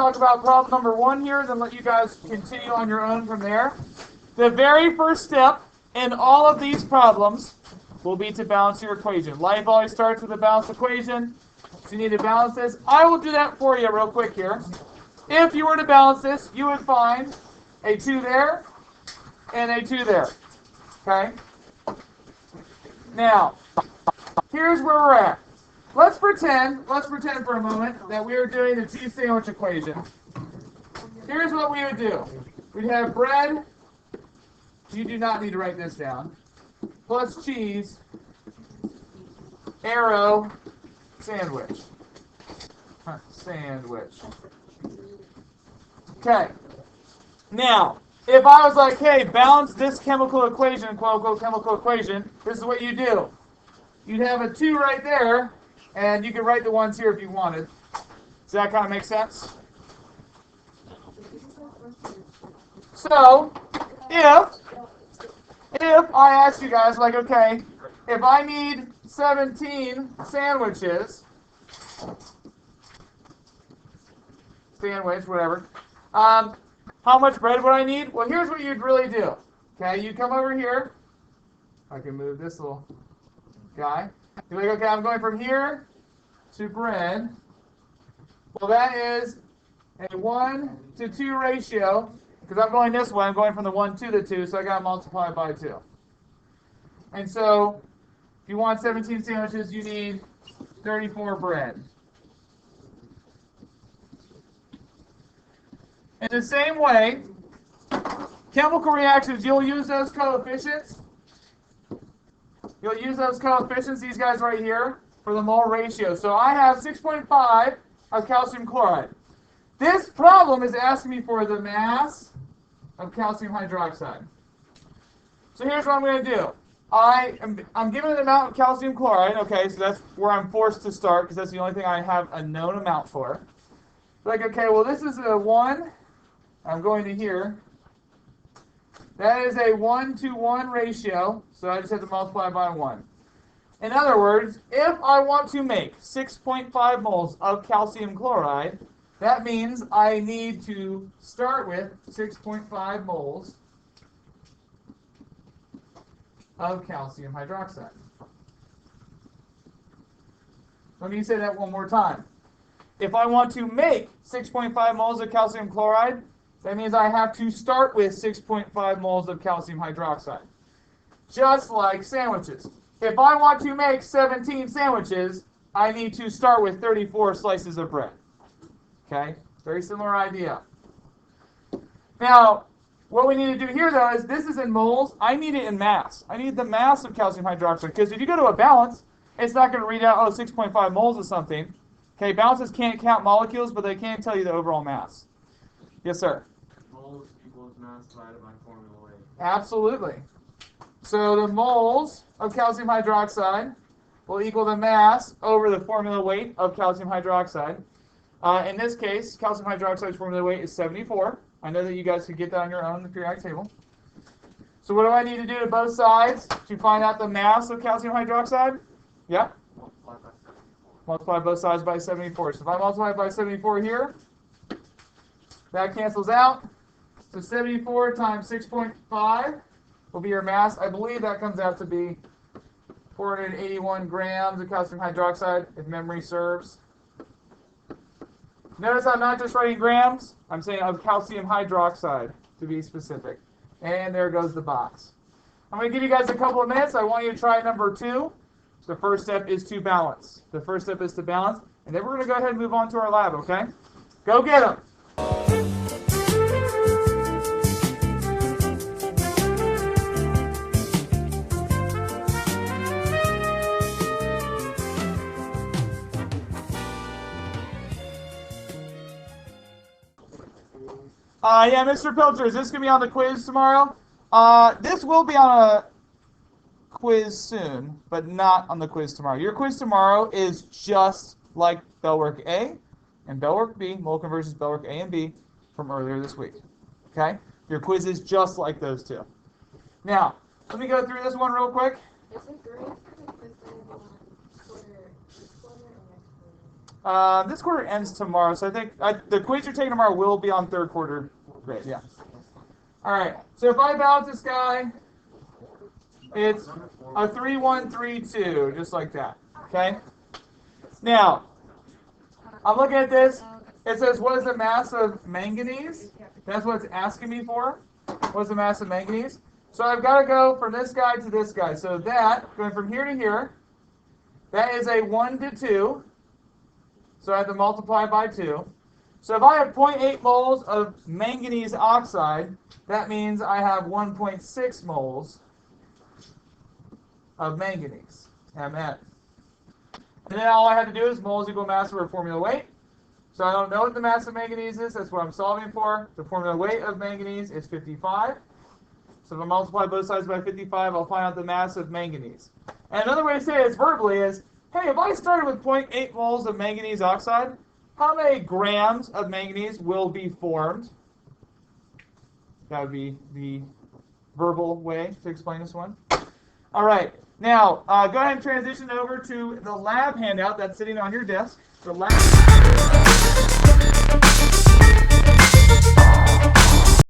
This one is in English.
talk about problem number 1 here, then let you guys continue on your own from there. The very first step in all of these problems will be to balance your equation. Life always starts with a balanced equation, so you need to balance this. I will do that for you real quick here. If you were to balance this, you would find a 2 there and a 2 there. Okay? Now, here's where we're at. Let's pretend for a moment that we are doing the cheese sandwich equation. Here's what we would do. We'd have bread, you do not need to write this down, plus cheese, arrow, sandwich. Sandwich. Okay. Now, if I was like, hey, balance this chemical equation, quote unquote chemical equation, this is what you do. You'd have a 2 right there, and you could write the ones here if you wanted. Does that kind of make sense? So, if I ask you guys, like, okay, if I need 17 sandwiches, whatever, how much bread would I need? Well, here's what you'd really do. Okay, you come over here. I can move this little guy. You're like, okay, I'm going from here to bread. Well, that is a 1 to 2 ratio. Because I'm going this way, I'm going from the 1 to the 2, so I got to multiply by 2. And so, if you want 17 sandwiches, you need 34 bread. In the same way, chemical reactions, you'll use those coefficients. You'll use those coefficients, these guys right here, for the mole ratio. So I have 6.5 of calcium chloride. This problem is asking me for the mass of calcium hydroxide. So here's what I'm going to do. I'm given an amount of calcium chloride. Okay, so that's where I'm forced to start because that's the only thing I have a known amount for. Like, okay, well, this is a 1. I'm going to here. That is a 1 to 1 ratio, so I just have to multiply by 1. In other words, if I want to make 6.5 moles of calcium chloride, that means I need to start with 6.5 moles of calcium hydroxide. Let me say that one more time. If I want to make 6.5 moles of calcium chloride, that means I have to start with 6.5 moles of calcium hydroxide. Just like sandwiches. If I want to make 17 sandwiches, I need to start with 34 slices of bread. Okay? Very similar idea. Now, what we need to do here, though, is this is in moles. I need it in mass. I need the mass of calcium hydroxide. Because if you go to a balance, it's not going to read out, 6.5 moles of something. Okay, balances can't count molecules, but they can tell you the overall mass. Yes, sir? Moles equals mass divided by formula weight. Absolutely. So the moles of calcium hydroxide will equal the mass over the formula weight of calcium hydroxide. In this case, calcium hydroxide's formula weight is 74. I know that you guys could get that on your own in the periodic table. So what do I need to do to both sides to find out the mass of calcium hydroxide? Yeah? Multiply both sides by 74. So if I multiply by 74 here, that cancels out. So 74 times 6.5 will be your mass. I believe that comes out to be 481 grams of calcium hydroxide, if memory serves. Notice I'm not just writing grams. I'm saying of calcium hydroxide, to be specific. And there goes the box. I'm going to give you guys a couple of minutes. I want you to try number 2. The first step is to balance. The first step is to balance. And then we're going to go ahead and move on to our lab, okay? Go get them. Yeah, Mr. Pilcher, is this going to be on the quiz tomorrow? This will be on a quiz soon, but not on the quiz tomorrow. Your quiz tomorrow is just like Bellwork A and Bellwork B, mole conversions Bellwork A and B from earlier this week. Okay? Your quiz is just like those two. Now, let me go through this one real quick. Is it great for the quiz that This quarter ends tomorrow, so I think the quiz you're taking tomorrow will be on third quarter grade. Yeah. All right. So if I balance this guy, it's a 3, 1, 3, 2, just like that. Okay. Now, I'm looking at this. It says, what is the mass of manganese? That's what it's asking me for. What's the mass of manganese? So I've got to go from this guy to this guy. So that, going from here to here, that is a 1 to 2. So I have to multiply by 2. So if I have 0.8 moles of manganese oxide, that means I have 1.6 moles of manganese, Mn. And then all I have to do is moles equal mass over formula weight. So I don't know what the mass of manganese is. That's what I'm solving for. The formula weight of manganese is 55. So if I multiply both sides by 55, I'll find out the mass of manganese. And another way to say this verbally is, hey, if I started with 0.8 moles of manganese oxide, how many grams of manganese will be formed? That would be the verbal way to explain this one. All right. Now, go ahead and transition over to the lab handout that's sitting on your desk. The lab.